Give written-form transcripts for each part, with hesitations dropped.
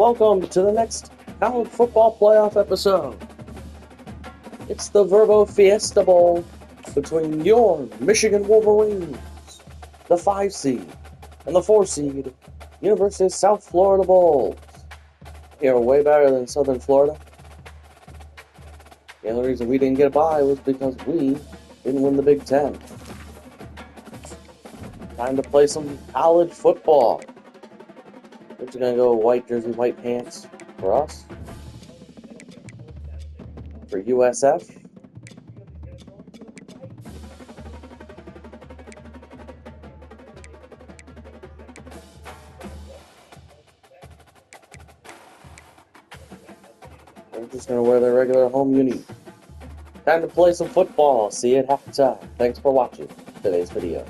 Welcome to the next college football playoff episode. It's the Verbo Fiesta Bowl between your Michigan Wolverines, the 5 seed, and the 4 seed, University of South Florida Bulls. Here, way better than Southern Florida. The only reason we didn't get a bye was because we didn't win the Big Ten. Time to play some college football. We're just gonna go white jersey, white pants for us. For USF. We're just gonna wear their regular home uni. Time to play some football. See you at halftime. Thanks for watching today's video.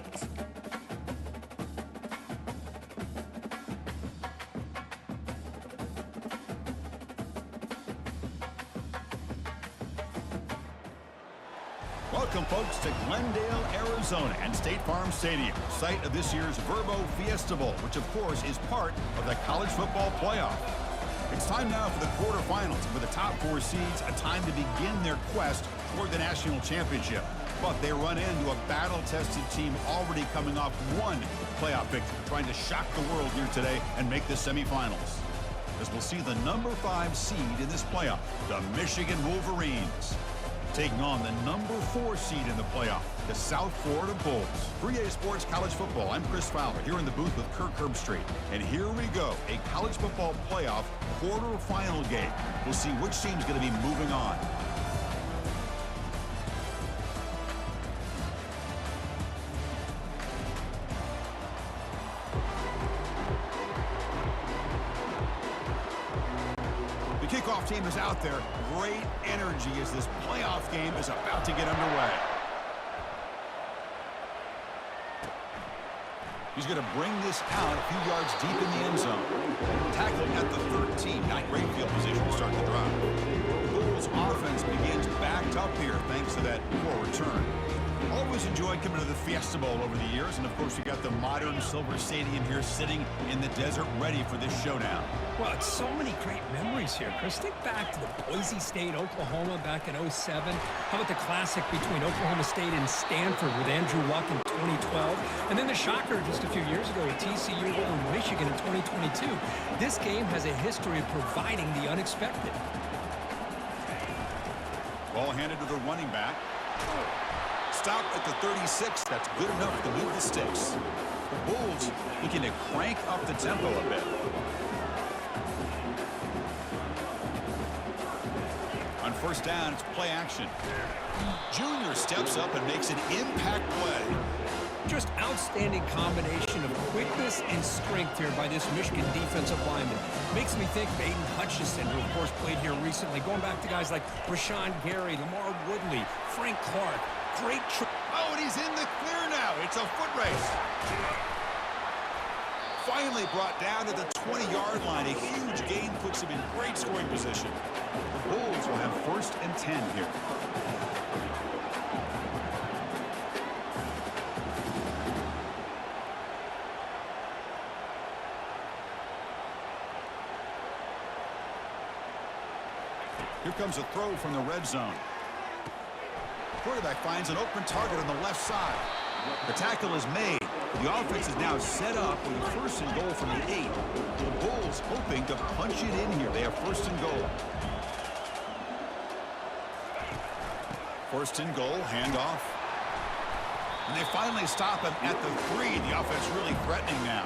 Welcome, folks, to Glendale, Arizona, and State Farm Stadium, site of this year's Verbo Fiesta Bowl, which, of course, is part of the college football playoff. It's time now for the quarterfinals, and for the top 4 seeds, a time to begin their quest toward the national championship. But they run into a battle-tested team already coming off one playoff victory, trying to shock the world here today and make the semifinals. As we'll see the number 5 seed in this playoff, the Michigan Wolverines, taking on the number 4 seed in the playoff, the South Florida Bulls. For EA Sports College Football, I'm Chris Fowler, here in the booth with Kirk Herbstreit. And here we go, a college football playoff quarterfinal game. We'll see which team's going to be moving on. The kickoff team is out there. Great energy as this playoff game is about to get underway. He's going to bring this out a few yards deep in the end zone. Tackling at the 13, not great field position to start the drive. The Bulls offense begins backed up here thanks to that poor return. Always enjoyed coming to the Fiesta Bowl over the years, and of course we got the modern Silver Stadium here sitting in the desert ready for this showdown. Well, it's so many great memories here, Chris. Think back to the Boise State, Oklahoma back in '07. How about the classic between Oklahoma State and Stanford with Andrew Luck in 2012? And then the shocker just a few years ago with TCU over Michigan in 2022. This game has a history of providing the unexpected. Ball handed to the running back. Stop at the 36. That's good enough to move the sticks. The Bulls looking to crank up the tempo a bit. On first down, it's play action. Junior steps up and makes an impact play. Just outstanding combination of quickness and strength here by this Michigan defensive lineman. Makes me think of Aiden Hutchinson, who of course played here recently. Going back to guys like Rashawn Gary, Lamar Woodley, Frank Clark. Great oh, and he's in the clear now. It's a foot race. Finally brought down to the 20-yard line. A huge gain puts him in great scoring position. The Bulls will have 1st and 10 here. Here comes a throw from the red zone. Quarterback finds an open target on the left side. The tackle is made. The offense is now set up with a 1st and goal from the 8. The Bulls hoping to punch it in here. They have 1st and goal. 1st and goal, handoff. And they finally stop him at the 3. The offense really threatening now.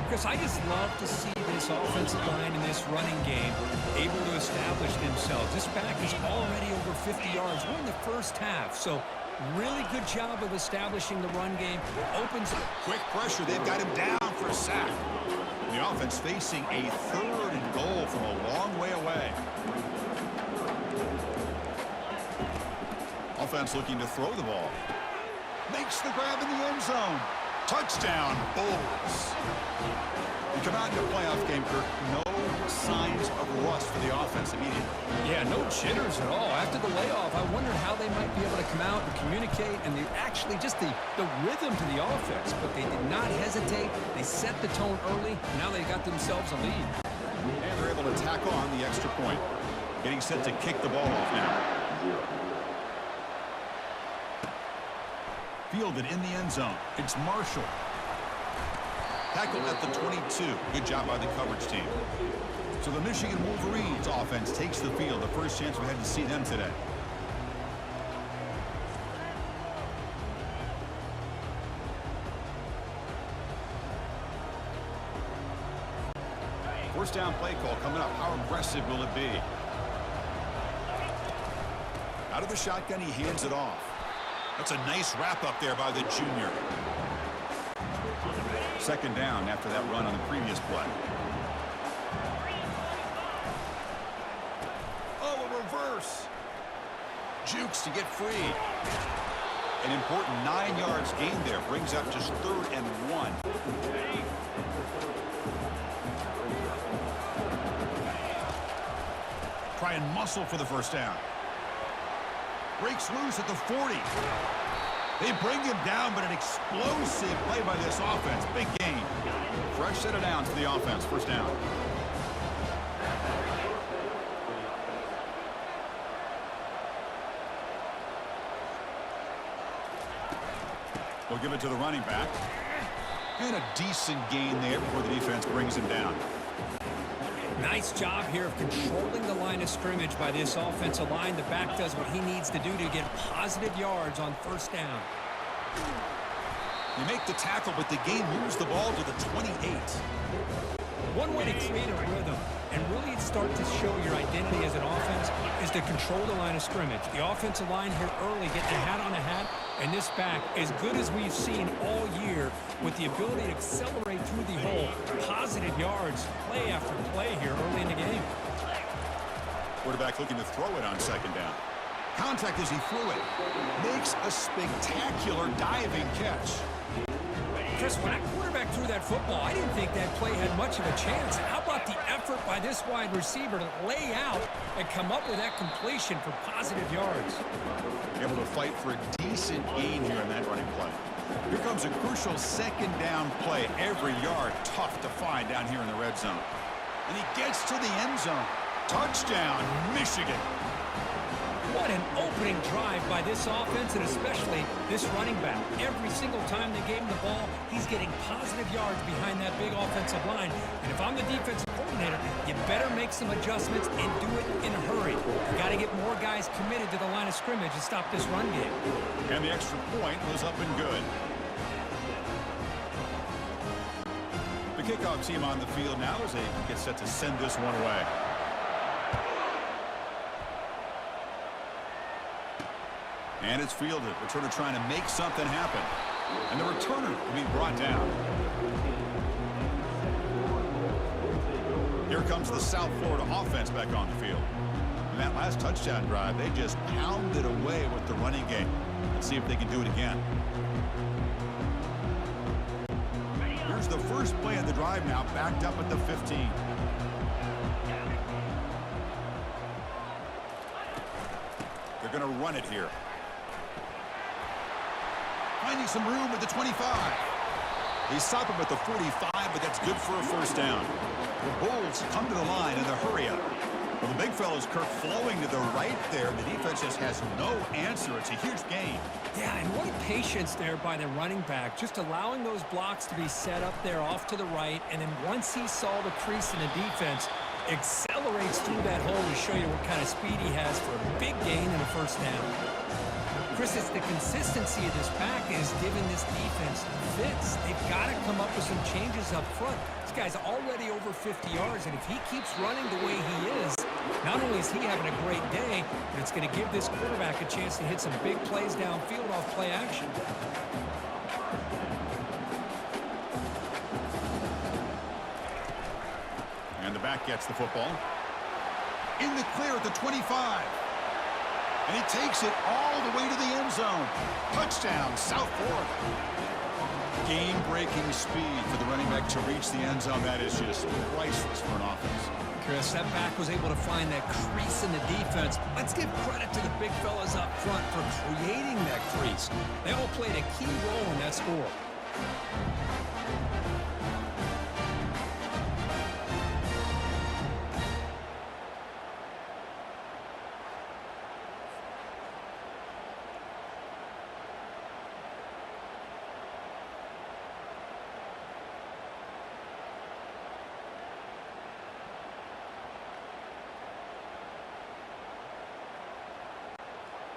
Chris, I just love to see this offensive line in this running game able to establish themselves. This back is already over 50 yards. We're in the first half, so really good job of establishing the run game. Opens up. Quick pressure. They've got him down for a sack. The offense facing a 3rd and goal from a long way away. Offense looking to throw the ball. Makes the grab in the end zone. Touchdown, Bulls. You come out in a playoff game, Kirk, no signs of rust for the offense immediately. Yeah, no jitters at all. After the layoff, I wondered how they might be able to come out and communicate, and actually just the rhythm to the offense. But they did not hesitate. They set the tone early. Now they got themselves a lead. And they're able to tack on the extra point. Getting set to kick the ball off now. Fielded in the end zone. It's Marshall. Tackled at the 22. Good job by the coverage team. So the Michigan Wolverines offense takes the field. The first chance we had to see them today. First down play call coming up. How aggressive will it be? Out of the shotgun, he hands it off. That's a nice wrap up there by the junior. Second down after that run on the previous play. Oh, a reverse. Jukes to get free. An important 9 yards gain there. Brings up just 3rd and 1. Try and muscle for the first down. Breaks loose at the 40. They bring him down, but an explosive play by this offense. Big gain. Fresh set of downs for the offense. First down. We'll give it to the running back. And a decent gain there before the defense brings him down. Nice job here of controlling the line of scrimmage by this offensive line. The back does what he needs to do to get positive yards on first down. You make the tackle, but the game moves the ball to the 28. One way to create a rhythm and really start to show your identity as an offense is to control the line of scrimmage. The offensive line here early getting a hat on a hat, and this back, as good as we've seen all year, with the ability to accelerate through the hole, positive yards, play after play here early in the game. Quarterback looking to throw it on second down. Contact as he threw it. Makes a spectacular diving catch. Chris, when that quarterback threw that football, I didn't think that play had much of a chance. How about the effort by this wide receiver to lay out and come up with that completion for positive yards? Able to fight for a decent gain here in that running play. Here comes a crucial second down play. Every yard tough to find down here in the red zone. And he gets to the end zone. Touchdown, Michigan. What an opening drive by this offense, and especially this running back. Every single time they gave him the ball, he's getting positive yards behind that big offensive line. And if I'm the defensive coordinator, you better make some adjustments and do it in a hurry. You got to get more guys committed to the line of scrimmage to stop this run game. And the extra point was up and good. The kickoff team on the field now as they get set to send this one away. And it's fielded. Returner trying to make something happen. And the returner will be brought down. Here comes the South Florida offense back on the field. In that last touchdown drive, they just pounded away with the running game. Let's see if they can do it again. Here's the first play of the drive now, backed up at the 15. They're going to run it here. Finding some room at the 25. They stop him at the 45, but that's good for a first down. The Bulls come to the line in the hurry up. Well, the big fella's Kirk flowing to the right there. The defense just has no answer. It's a huge gain. Yeah, and what patience there by the running back, just allowing those blocks to be set up there off to the right, and then once he saw the crease in the defense, accelerates through that hole to show you what kind of speed he has for a big gain and a first down. Chris, it's the consistency of this back that is giving this defense fits. They've got to come up with some changes up front. This guy's already over 50 yards, and if he keeps running the way he is, not only is he having a great day, but it's going to give this quarterback a chance to hit some big plays downfield off play action. And the back gets the football. In the clear at the 25. And he takes it all the way to the end zone. Touchdown, South Florida. Game-breaking speed for the running back to reach the end zone. That is just priceless for an offense. Chris, that back was able to find that crease in the defense. Let's give credit to the big fellas up front for creating that crease. They all played a key role in that score.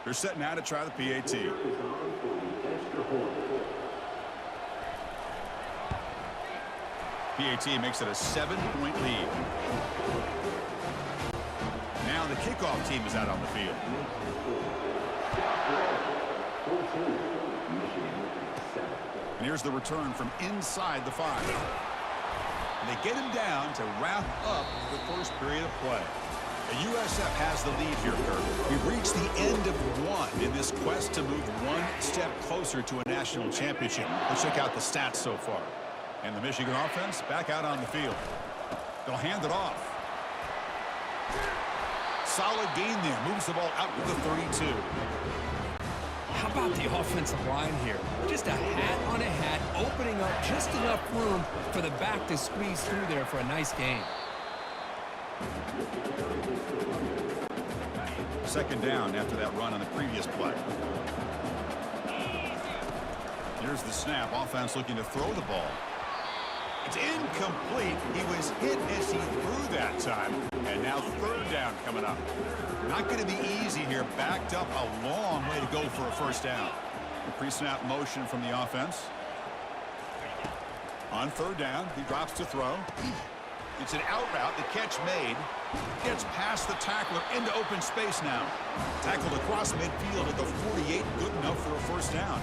They're set now to try the PAT. PAT makes it a 7-point lead. Now the kickoff team is out on the field. And here's the return from inside the 5. And they get him down to wrap up the first period of play. The USF has the lead here, Kirk. We've reached the end of one in this quest to move one step closer to a national championship. Let's check out the stats so far. And the Michigan offense back out on the field. They'll hand it off. Solid gain there. Moves the ball out to the 32. How about the offensive line here? Just a hat on a hat, opening up just enough room for the back to squeeze through there for a nice gain. Second down after that run on the previous play. Here's the snap. Offense looking to throw the ball. It's incomplete. He was hit as he threw that time. And now third down coming up. Not going to be easy here. Backed up a long way to go for a first down. The pre-snap motion from the offense. On third down, he drops to throw. It's an out route. The catch made. Gets past the tackler into open space now. Tackled across midfield at the 48. Good enough for a first down.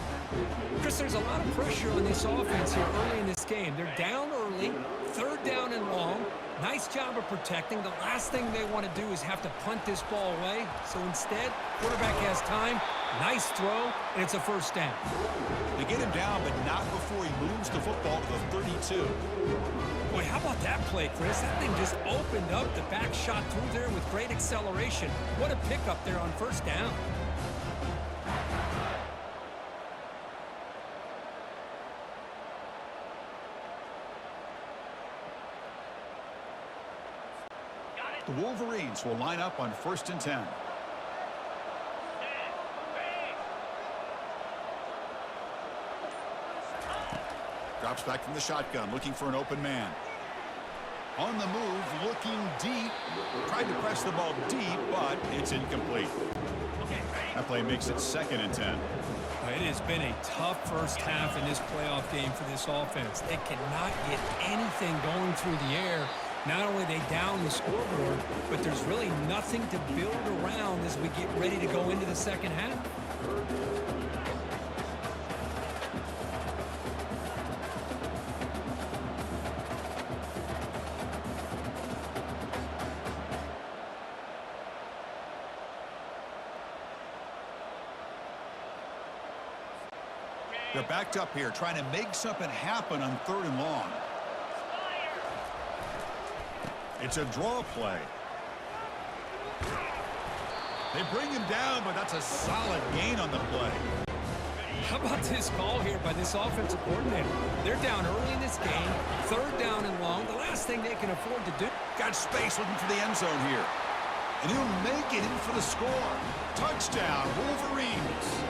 Chris, there's a lot of pressure on this offense here early in this game. They're down early, third down and long. Nice job of protecting. The last thing they want to do is have to punt this ball away. So instead, quarterback has time. Nice throw, and it's a first down. They get him down, but not before he moves the football to the 32. Boy, how about that play, Chris? That thing just opened up. The back shot through there with great acceleration. What a pickup there on first down. The Wolverines will line up on 1st and 10. Drops back from the shotgun, looking for an open man. On the move, looking deep. Tried to press the ball deep, but it's incomplete. That play makes it 2nd and 10. It has been a tough first half in this playoff game for this offense. They cannot get anything going through the air. Not only they down the scoreboard, but there's really nothing to build around as we get ready to go into the second half. They're backed up here, trying to make something happen on 3rd and long. It's a draw play. They bring him down, but that's a solid gain on the play. How about this call here by this offensive coordinator? They're down early in this game, 3rd down and long. The last thing they can afford to do. Got space looking for the end zone here. And he'll make it in for the score. Touchdown, Wolverines.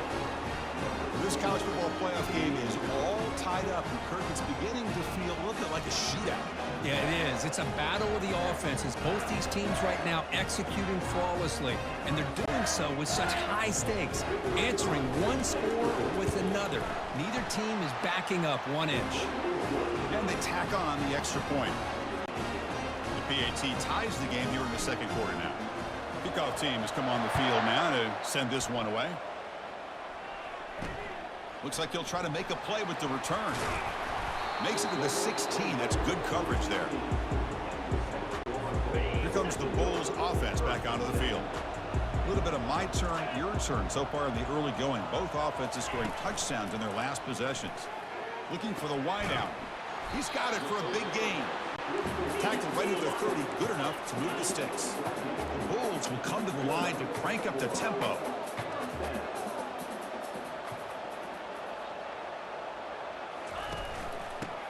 This college football playoff game is all tied up, and Kirk, it's beginning to feel a little bit like a shootout. Yeah, it is. It's a battle of the offenses. Both these teams right now executing flawlessly, and they're doing so with such high stakes, answering one score with another. Neither team is backing up 1 inch. And they tack on the extra point. The PAT ties the game here in the 2nd quarter now. Kickoff team has come on the field now to send this one away. Looks like he'll try to make a play with the return. Makes it to the 16. That's good coverage there. Here comes the Bulls offense back onto the field. A little bit of my turn, your turn so far in the early going. Both offenses scoring touchdowns in their last possessions. Looking for the wideout. He's got it for a big gain. Tackled right at the 30. Good enough to move the sticks. The Bulls will come to the line to crank up the tempo.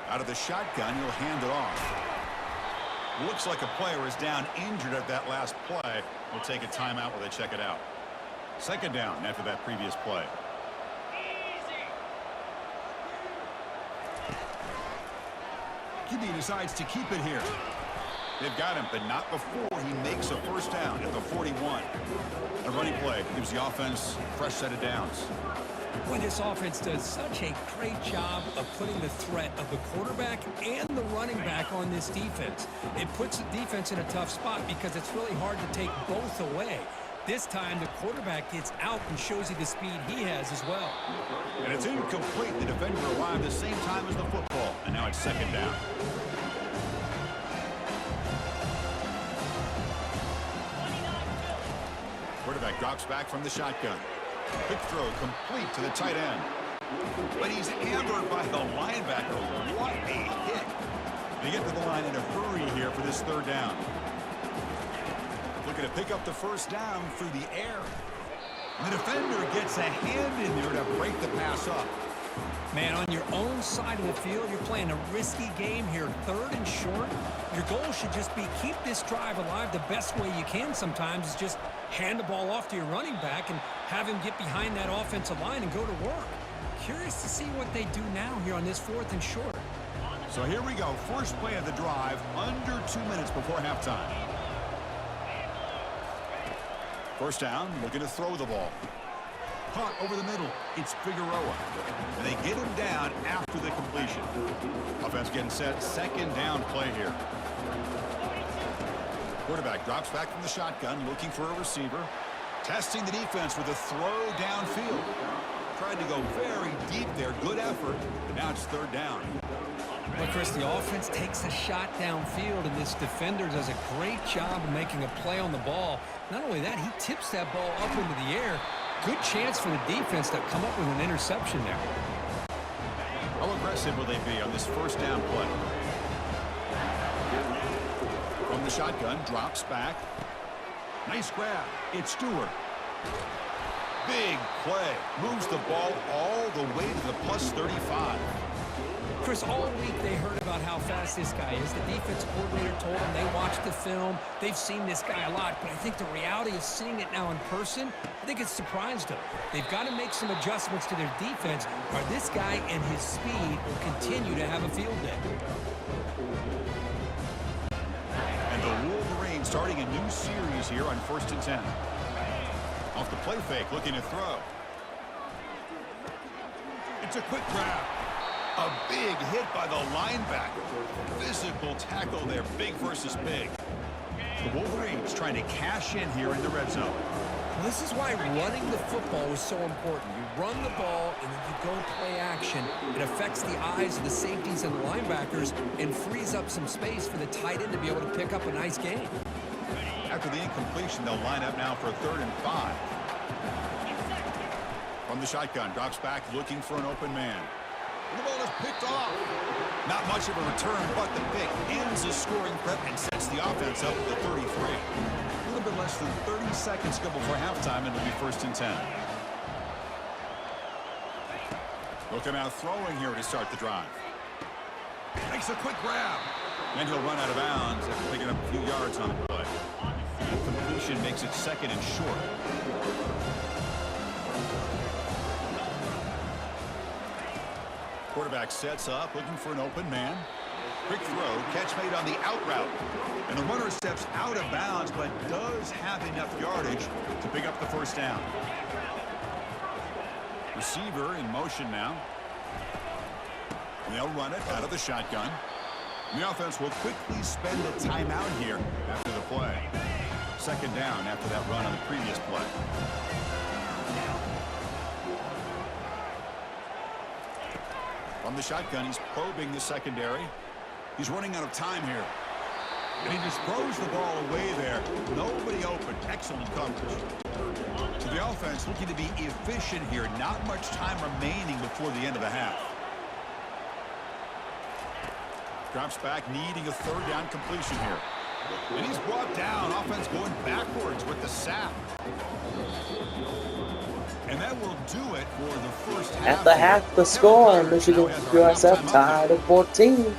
Out of the shotgun, he'll hand it off. Looks like a player is down injured at that last play. We'll take a timeout while they check it out. 2nd down after that previous play. QB decides to keep it here. They've got him, but not before he makes a first down at the 41. A running play gives the offense a fresh set of downs. Boy, this offense does such a great job of putting the threat of the quarterback and the running back on this defense. It puts the defense in a tough spot because it's really hard to take both away. This time, the quarterback gets out and shows you the speed he has as well. And it's incomplete. The defender arrived the same time as the football, and now it's second down. Quarterback drops back from the shotgun. Quick throw complete to the tight end. But he's hammered by the linebacker. What a hit. They get to the line in a hurry here for this third down. Looking to pick up the first down through the air. The defender gets a hand in there to break the pass up. Man, on your own side of the field, you're playing a risky game here. Third and short. Your goal should just be keep this drive alive the best way you can sometimes is just hand the ball off to your running back and have him get behind that offensive line and go to work. Curious to see what they do now here on this fourth and short. So here we go. First play of the drive, under 2 minutes before halftime. First down, looking to throw the ball. Caught over the middle. It's Figueroa. And they get him down after the completion. Offense getting set. Second down play here. Quarterback drops back from the shotgun, looking for a receiver. Testing the defense with a throw downfield. Tried to go very deep there. Good effort. But now it's third down. Well, Chris, the offense takes a shot downfield, and this defender does a great job of making a play on the ball. Not only that, he tips that ball up into the air. Good chance for the defense to come up with an interception there. How aggressive will they be on this first down play? From the shotgun, drops back. Nice grab. It's Stewart. Big play. Moves the ball all the way to the plus 35. Chris, all week they heard about how fast this guy is. The defense coordinator told them they watched the film. They've seen this guy a lot, but I think the reality of seeing it now in person, I think it's surprised them. They've got to make some adjustments to their defense, or this guy and his speed will continue to have a field day. And the Wolverines starting a new series here on 1st and 10. Off the play fake, looking to throw. It's a quick grab. A big hit by the linebacker. Physical tackle there, big versus big. The Wolverines trying to cash in here in the red zone. Well, this is why running the football is so important. You run the ball and then you go play action. It affects the eyes of the safeties and the linebackers and frees up some space for the tight end to be able to pick up a nice game. After the incompletion, they'll line up now for 3rd and 5. From the shotgun, drops back looking for an open man. The ball is picked off. Not much of a return, but the pick ends the scoring prep and sets the offense up at the 33. A little bit less than 30 seconds to go before halftime, and it'll be 1st and 10. Looking out throwing here to start the drive. Makes a quick grab. And he'll run out of bounds after picking up a few yards on the play. Completion makes it 2nd and short. Quarterback sets up, looking for an open man. Quick throw, catch made on the out route. And the runner steps out of bounds, but does have enough yardage to pick up the first down. Receiver in motion now. They'll run it out of the shotgun. The offense will quickly spend the timeout here after the play. 2nd down after that run on the previous play. From the shotgun, he's probing the secondary. He's running out of time here. And he just throws the ball away there. Nobody open. Excellent coverage. So the offense looking to be efficient here. Not much time remaining before the end of the half. Drops back, needing a 3rd down completion here. And he's brought down. Offense going backwards with the sack. And that will do it for the first half. At the half, the score, Michigan USF tied at 14.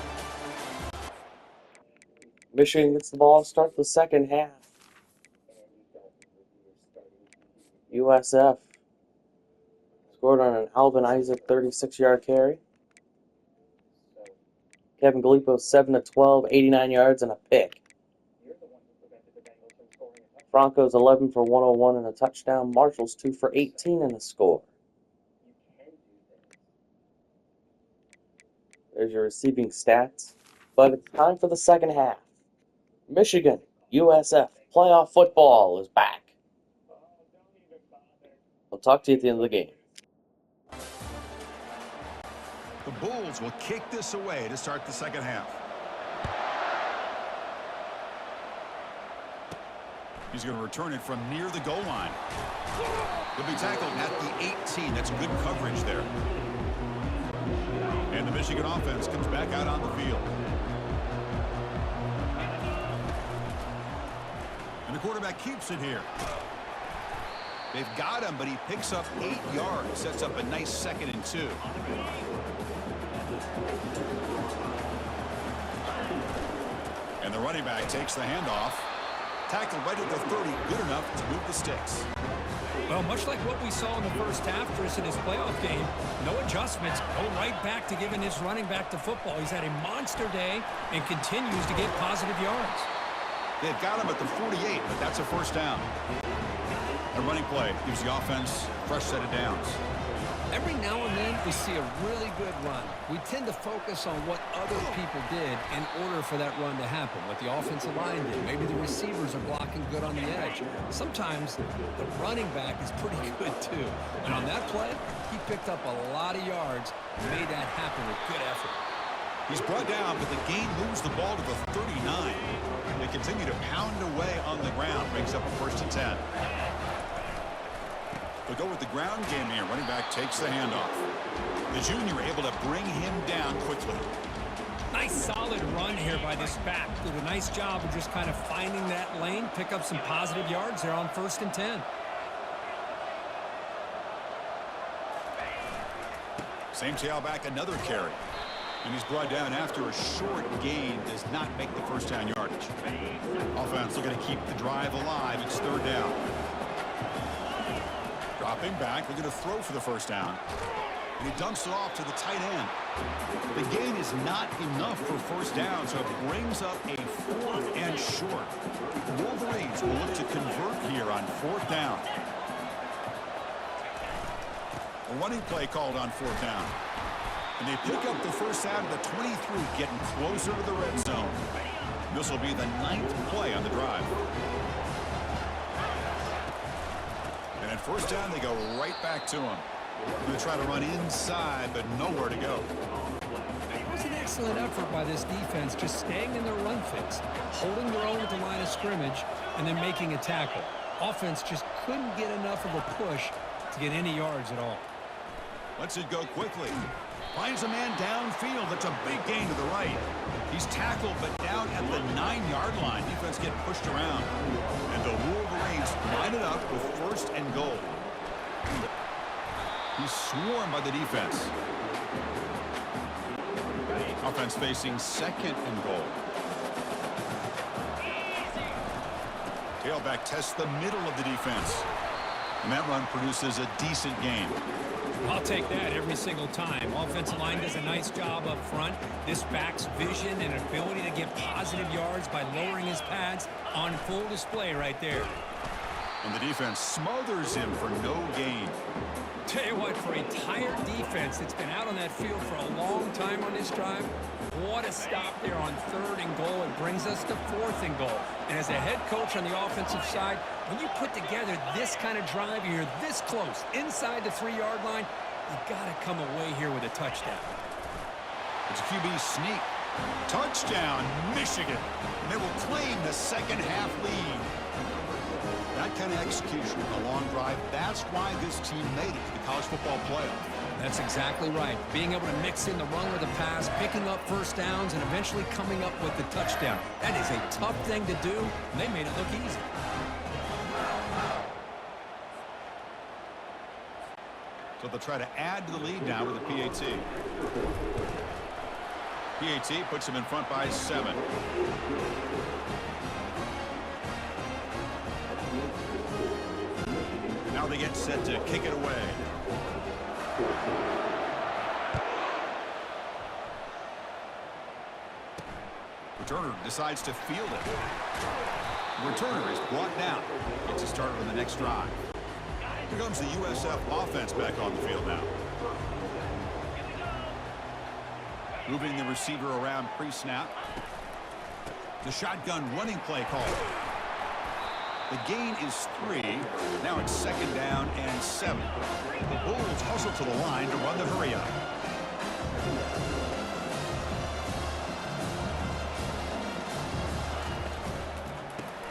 Michigan gets the ball to start the second half. USF scored on an Alvin Isaac 36-yard carry. Kevin Gallipo 7 of 12, 89 yards and a pick. Broncos 11 for 101 and a touchdown. Marshall's 2 for 18 and a score. There's your receiving stats. But it's time for the second half. Michigan, USF, playoff football is back. I'll talk to you at the end of the game. The Bulls will kick this away to start the second half. He's going to return it from near the goal line. He'll be tackled at the 18. That's good coverage there. And the Michigan offense comes back out on the field. And the quarterback keeps it here. They've got him, but he picks up 8 yards. Sets up a nice 2nd and 2. And the running back takes the handoff. Tackled right at the 30. Good enough to move the sticks. Well, much like what we saw in the first half, Chris, in his playoff game, no adjustments, go right back to giving his running back to football. He's had a monster day and continues to get positive yards. They've got him at the 48, but that's a first down. A running play gives the offense a fresh set of downs. Every now and then we see a really good run. We tend to focus on what other people did in order for that run to happen, what the offensive line did. Maybe the receivers are blocking good on the edge. Sometimes the running back is pretty good too. And on that play, he picked up a lot of yards and made that happen with good effort. He's brought down, but the game moves the ball to the 39. They continue to pound away on the ground. Brings up a 1st and 10. They'll go with the ground game here. Running back takes the handoff. The junior able to bring him down quickly. Nice solid run here by this back. Did a nice job of just kind of finding that lane, pick up some positive yards there on 1st and 10. Same tailback, another carry. And he's brought down after a short gain. Does not make the first down yardage. Offense looking to keep the drive alive. It's 3rd down. Dropping back, looking to throw for the first down. And he dumps it off to the tight end. The gain is not enough for first down, so it brings up a 4th and short. Wolverines will look to convert here on 4th down. A running play called on 4th down. And they pick up the first down of the 23, getting closer to the red zone. This will be the 9th play on the drive. And at first down, they go right back to him. Going to try to run inside, but nowhere to go. It was an excellent effort by this defense, just staying in their run fix, holding their own at the line of scrimmage, and then making a tackle. Offense just couldn't get enough of a push to get any yards at all. Lets it go quickly. Finds a man downfield. That's a big gain to the right. He's tackled, but down at the 9-yard line. Defense getting pushed around. And the Wolverines line it up with 1st and goal. He's swarmed by the defense. Offense facing 2nd and goal. Tailback tests the middle of the defense. And that run produces a decent gain. I'll take that every single time. Offensive line does a nice job up front. This back's vision and ability to get positive yards by lowering his pads on full display right there. And the defense smothers him for no gain. Tell you what, for a tired defense that's been out on that field for a long time on this drive, what a stop there on 3rd and goal. It brings us to 4th and goal. And as a head coach on the offensive side, when you put together this kind of drive, you're this close, inside the 3-yard line, you got to come away here with a touchdown. It's a QB sneak. Touchdown, Michigan. And they will claim the second half lead. That kind of execution, a long drive, that's why this team made it to the college football playoff. That's exactly right. Being able to mix in the run with the pass, picking up first downs, and eventually coming up with the touchdown. That is a tough thing to do, and they made it look easy. So they'll try to add to the lead now with a PAT. PAT puts them in front by 7. Now they get set to kick it away. returner decides to field it. The returner is brought down. Gets a start on the next drive. Here comes the USF offense back on the field now. Moving the receiver around pre-snap. The shotgun running play call. The gain is 3. Now it's 2nd down and 7. The Bulls hustle to the line to run the hurry up.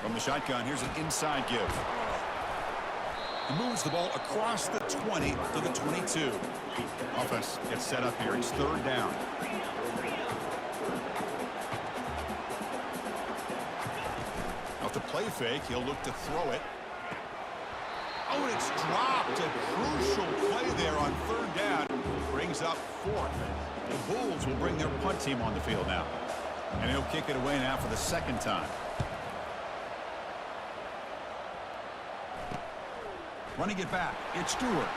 From the shotgun, here's an inside give. He moves the ball across the 20 to the 22. Offense gets set up here. It's 3rd down. Off the play fake, he'll look to throw it. Oh, and it's dropped. A crucial play there on 3rd down. Brings up 4th. The Bulls will bring their punt team on the field now. And he'll kick it away now for the 2nd time. Running it back, it's Stewart.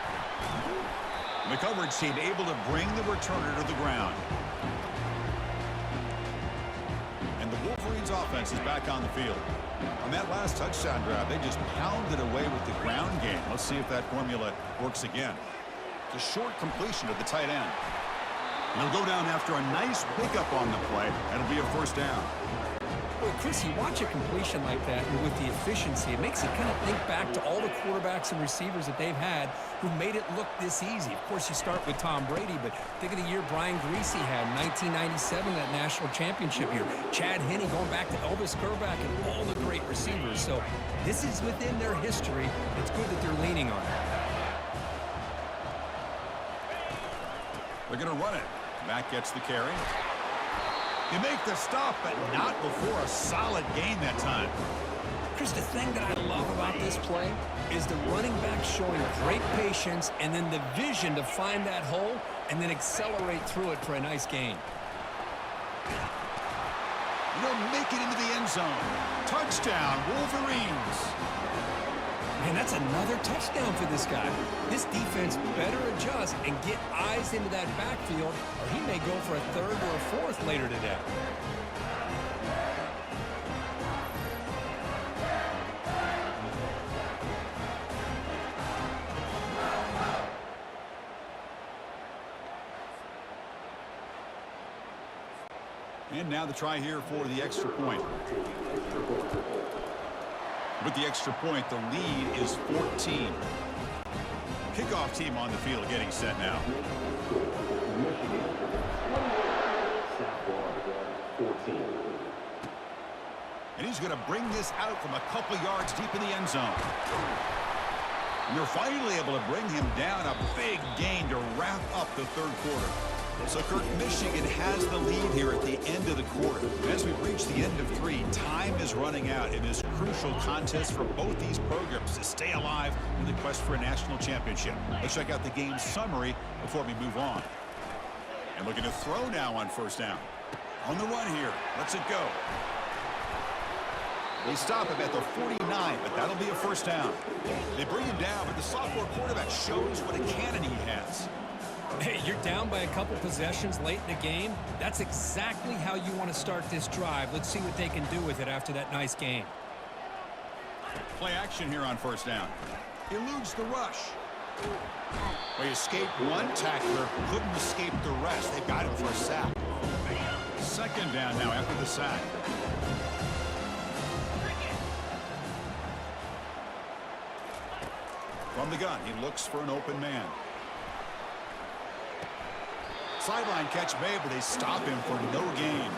The coverage team able to bring the returner to the ground. And the Wolverines offense is back on the field. On that last touchdown drive, they just pounded away with the ground game. Let's see if that formula works again. It's a short completion of the tight end. He'll go down after a nice pickup on the play. That'll be a 1st down. Well, Chris, you watch a completion like that, and with the efficiency, it makes you kind of think back to all the quarterbacks and receivers that they've had who made it look this easy. Of course, you start with Tom Brady, but think of the year Brian Greasy had in 1997, that national championship year. Chad Henne going back to Elvis Kerback and all the great receivers. So this is within their history. It's good that they're leaning on it. They're going to run it. Mack gets the carry. You make the stop, but not before a solid gain that time. Chris, the thing that I love about this play is the running back showing great patience and then the vision to find that hole and then accelerate through it for a nice gain. They'll make it into the end zone. Touchdown, Wolverines. Man, that's another touchdown for this guy. This defense better adjust and get eyes into that backfield, or he may go for a 3rd or a 4th later today. And now the try here for the extra point. With the extra point, the lead is 14. Kickoff team on the field getting set now. And he's going to bring this out from a couple yards deep in the end zone. And they're finally able to bring him down. A big gain to wrap up the 3rd quarter. So, Kurt, Michigan has the lead here at the end of the quarter. As we reach the end of 3, time is running out in this crucial contest for both these programs to stay alive in the quest for a national championship. Let's check out the game summary before we move on. And looking to throw now on 1st down. On the run here. Let's it go. They stop him at the 49, but that'll be a 1st down. They bring him down, but the sophomore quarterback shows what a cannon he has. Hey, you're down by a couple possessions late in the game. That's exactly how you want to start this drive. Let's see what they can do with it after that nice game. Play action here on 1st down. Eludes the rush. Well, he escaped one tackler, couldn't escape the rest. They've got him for a sack. 2nd down now after the sack. From the gun, he looks for an open man. Sideline catch made, but they stop him for no gain.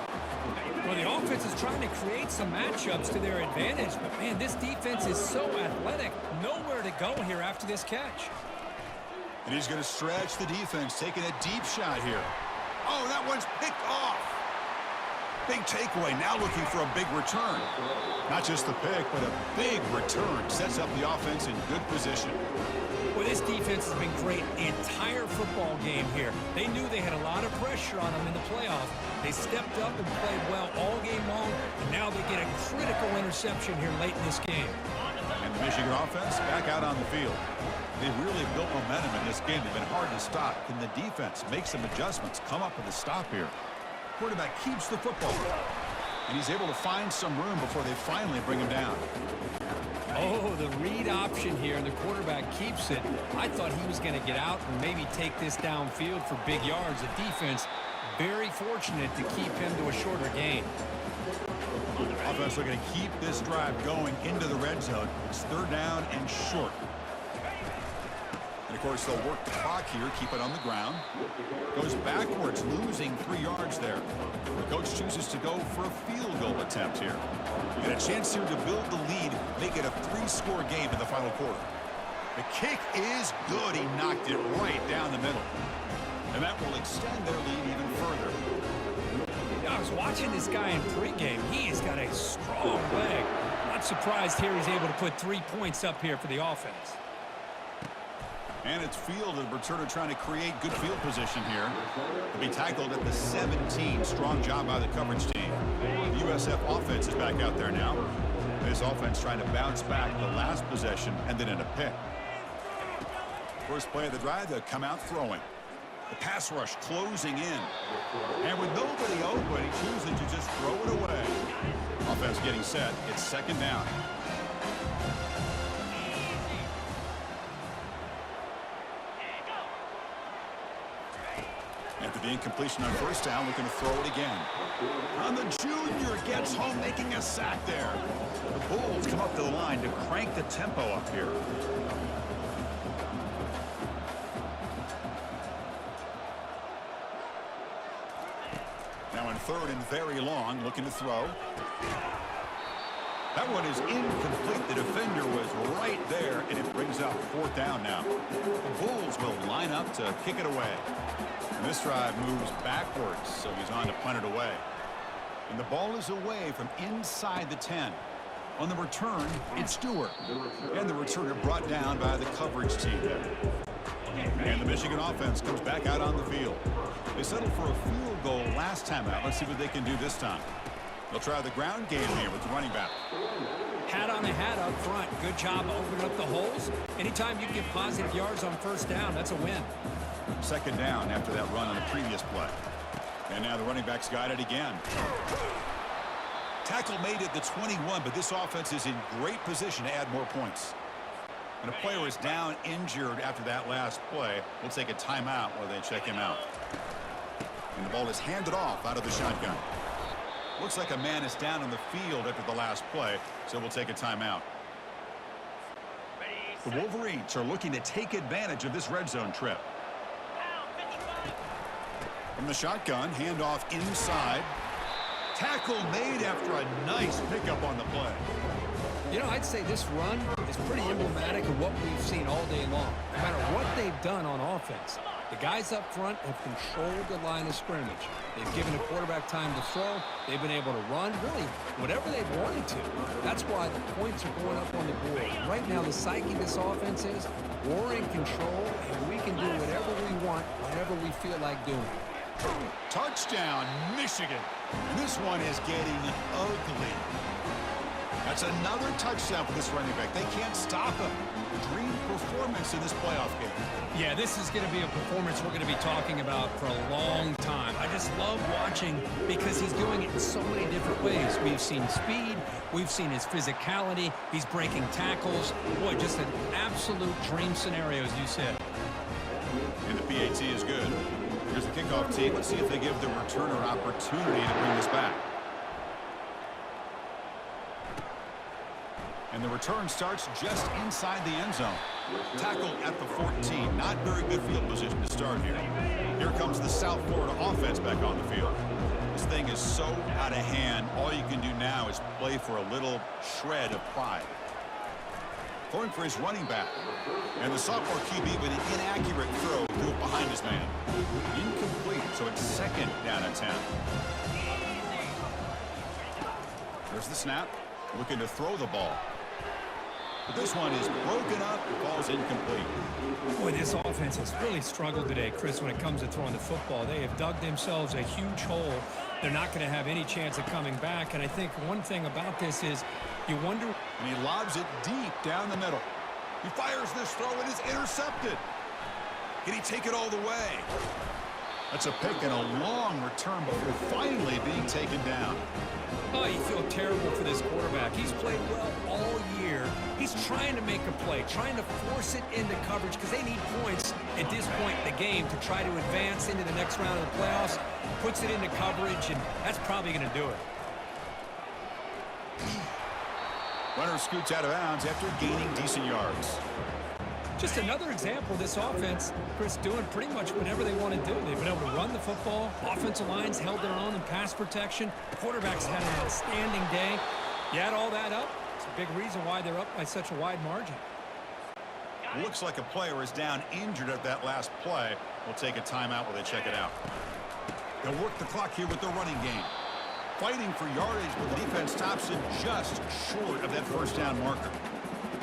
Well, the offense is trying to create some matchups to their advantage, but, man, this defense is so athletic. Nowhere to go here after this catch. And he's going to stretch the defense, taking a deep shot here. Oh, that one's picked off. Big takeaway, now looking for a big return. Not just the pick, but a big return. Sets up the offense in good position. Well, this defense has been great the entire football game here. They knew they had a lot of pressure on them in the playoffs. They stepped up and played well all game long, and now they get a critical interception here late in this game. And the Michigan offense back out on the field. They really built momentum in this game. They've been hard to stop. Can the defense make some adjustments, come up with a stop here? Quarterback keeps the football. And he's able to find some room before they finally bring him down. Oh, the read option here, and the quarterback keeps it. I thought he was going to get out and maybe take this downfield for big yards. The defense very fortunate to keep him to a shorter gain. Offense looking to keep this drive going into the red zone. It's 3rd down and short. And, of course, they'll work the clock here, keep it on the ground. Goes backwards, losing 3 yards there. The coach chooses to go for a field goal attempt here. And a chance here to build the lead, make it a 3-score game in the final quarter. The kick is good. He knocked it right down the middle. And that will extend their lead even further. I was watching this guy in pregame. He has got a strong leg. Not surprised here he's able to put 3 points up here for the offense. And it's field, the returner trying to create good field position here. To be tackled at the 17. Strong job by the coverage team. The USF offense is back out there now. This offense trying to bounce back the last possession, ended in a pick. First play of the drive, they'll come out throwing. The pass rush closing in. And with nobody open, he chooses to just throw it away. Offense getting set. It's 2nd down. After the incompletion on 1st down, looking to throw it again. On the junior, gets home, making a sack there. The Bulls come up to the line to crank the tempo up here. Now in 3rd and very long, looking to throw. That one is incomplete. The defender was right there, and it brings up 4th down now. The Bulls will line up to kick it away. And this drive moves backwards, so he's on to punt it away. And the ball is away from inside the 10. On the return, it's Stewart. And the returner brought down by the coverage team there. And the Michigan offense comes back out on the field. They settled for a field goal last time out. Let's see what they can do this time. They'll try the ground game here with the running back. Hat on a hat up front. Good job opening up the holes. Anytime you get positive yards on 1st down, that's a win. 2nd down after that run on the previous play. And now the running back's got it again. Tackle made at the 21, but this offense is in great position to add more points. And a player is down injured after that last play. We'll take a timeout while they check him out. And the ball is handed off out of the shotgun. Looks like a man is down on the field after the last play, so we'll take a timeout. The Wolverines are looking to take advantage of this red zone trip. From the shotgun, handoff inside. Tackle made after a nice pickup on the play. You know, I'd say this run is pretty emblematic of what we've seen all day long. No matter what they've done on offense, the guys up front have controlled the line of scrimmage. They've given the quarterback time to throw. They've been able to run, really, whatever they've wanted to. That's why the points are going up on the board. Right now, the psyche of this offense is we're in control, and we can do whatever we want, whenever we feel like doing. Touchdown, Michigan. And this one is getting ugly. That's another touchdown for this running back. They can't stop him. Dream performance in this playoff game. Yeah, this is going to be a performance we're going to be talking about for a long time. I just love watching because he's doing it in so many different ways. We've seen speed. We've seen his physicality. He's breaking tackles. Boy, just an absolute dream scenario, as you said. And the PAT is good. Here's the kickoff team. Let's see if they give the returner opportunity to bring this back. And the return starts just inside the end zone. Tackled at the 14. Not very good field position to start here. Here comes the South Florida offense back on the field. This thing is so out of hand. All you can do now is play for a little shred of pride. Throwing for his running back. And the sophomore QB with an inaccurate throw threw it behind his man. Incomplete, so it's 2nd down and 10. There's the snap. Looking to throw the ball. But this one is broken up. Ball's incomplete. Boy, this offense has really struggled today, Chris, when it comes to throwing the football. They have dug themselves a huge hole. They're not going to have any chance of coming back. And I think one thing about this is you wonder. And he lobs it deep down the middle. He fires this throw. It is intercepted. Can he take it all the way? That's a pick and a long return before finally being taken down. Oh, you feel terrible for this quarterback. He's played well all year. He's trying to make a play, trying to force it into coverage because they need points at this point in the game to try to advance into the next round of the playoffs. Puts it into coverage, and that's probably going to do it. Runner scoots out of bounds after gaining decent yards. Just another example of this offense, Chris, doing pretty much whatever they want to do. They've been able to run the football. Offensive lines held their own in pass protection. Quarterbacks had an outstanding day. You add all that up, it's a big reason why they're up by such a wide margin. Looks like a player is down injured at that last play. We'll take a timeout while they check it out. They'll work the clock here with the running game. Fighting for yardage, but the defense stops it just short of that first down marker.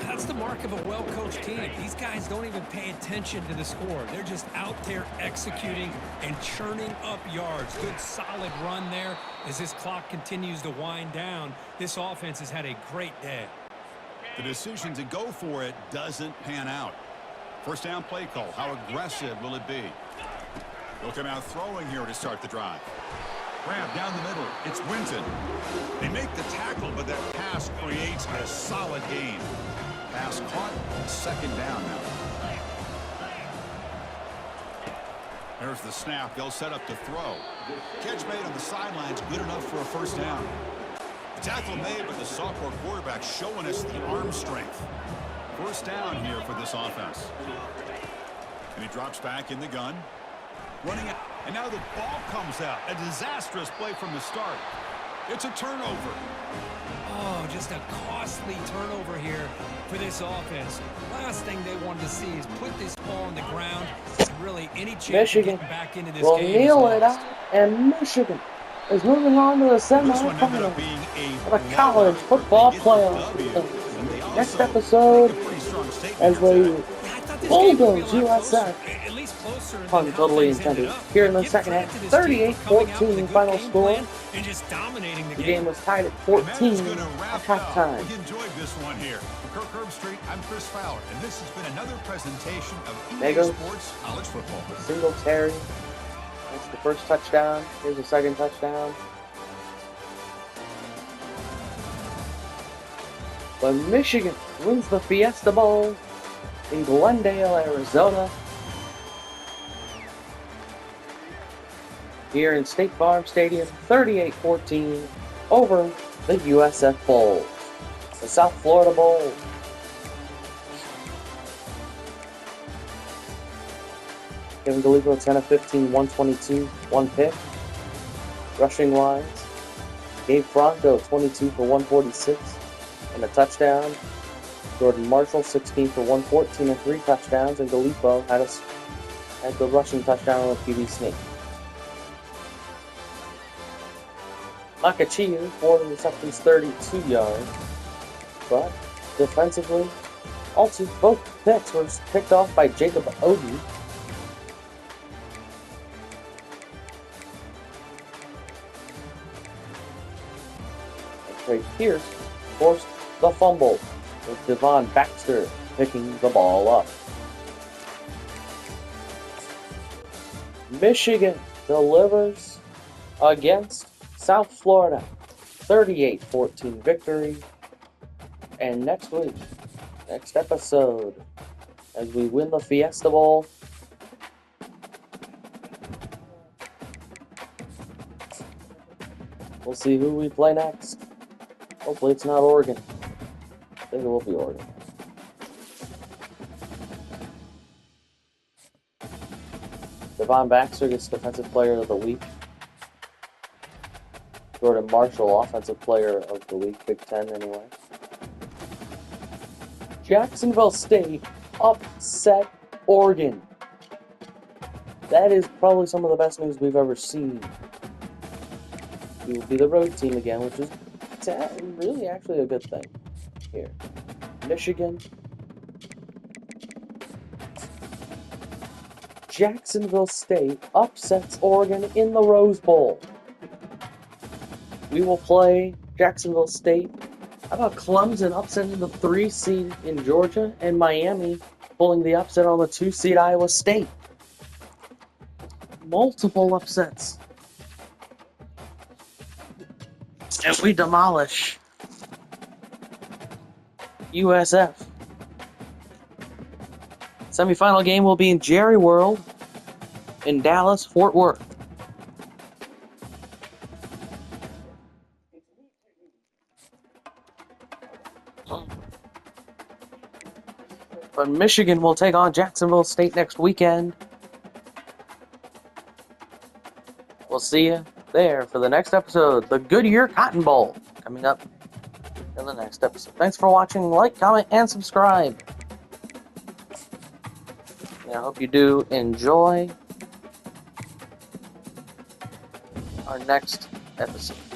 That's the mark of a well-coached team. These guys don't even pay attention to the score. They're just out there executing and churning up yards. Good, solid run there. As this clock continues to wind down, this offense has had a great day. The decision to go for it doesn't pan out. First down play call. How aggressive will it be? They'll come out throwing here to start the drive. Grab down the middle. It's Winton. They make the tackle, but that pass creates a solid gain. Pass caught. Second down now. There's the snap. They'll set up to throw. Catch made on the sidelines. Good enough for a first down. The tackle made, but the sophomore quarterback showing us the arm strength. First down here for this offense. And he drops back in the gun. Running it. And now the ball comes out. A disastrous play from the start. It's a turnover. Oh, just a costly turnover here for this offense. Last thing they wanted to see is put this ball on the ground. And really, any chance Michigan of getting back into this will game kneel is it lost. out, and Michigan is moving on to the This one ended semifinals up being of the college football playoff. Next episode, as we bulldoze USF. At least closer than Pun how totally things ended intended. up. Here in the Give second credit half, to this team for coming out with a 38-14 good final game score. plan and just dominating the The game. game was tied at And that 14 is going to at wrap it up. halftime. We enjoyed this one here. For Kirk Herbstreit, I'm Chris Fowler, and this has been another presentation of Mega. EA Sports College Football. Singletary. That's the first touchdown. Here's the second touchdown. But Michigan wins the Fiesta Bowl in Glendale, Arizona. Here in State Farm Stadium, 38-14 over the USF Bowl. The South Florida Bowl. Kevin Gallipo, 10 of 15, 122, one pick. Rushing wise, Gabe Franco, 22 for 146 and a touchdown. Jordan Marshall, 16 for 114 and 3 touchdowns. And Gallipo had the rushing touchdown on a QB sneak. Makachiu, 4 receptions, 32 yards. But defensively, both picks were picked off by Jacob Odie. Trey Pierce forced the fumble, with Devon Baxter picking the ball up. Michigan delivers against South Florida, 38-14 victory. And next week, next episode, as we win the Fiesta Bowl, we'll see who we play next. Hopefully it's not Oregon. I think it will be Oregon. Devon Baxter gets Defensive Player of the Week. Jordan Marshall, Offensive Player of the Week, Big Ten anyway. Jacksonville State upset Oregon. That is probably some of the best news we've ever seen. We will be the road team again, which is really actually a good thing here. Michigan. Jacksonville State upsets Oregon in the Rose Bowl. We will play Jacksonville State. How about Clemson upsetting the 3 seed in Georgia and Miami pulling the upset on the 2 seed Iowa State? multiple upsets. And we demolish USF. Semifinal game will be in Jerry World in Dallas, Fort Worth. But Michigan will take on Jacksonville State next weekend. We'll see you there for the next episode, the Goodyear Cotton Bowl, coming up in the next episode. Thanks for watching. Like, comment, and subscribe. And I hope you do enjoy our next episode.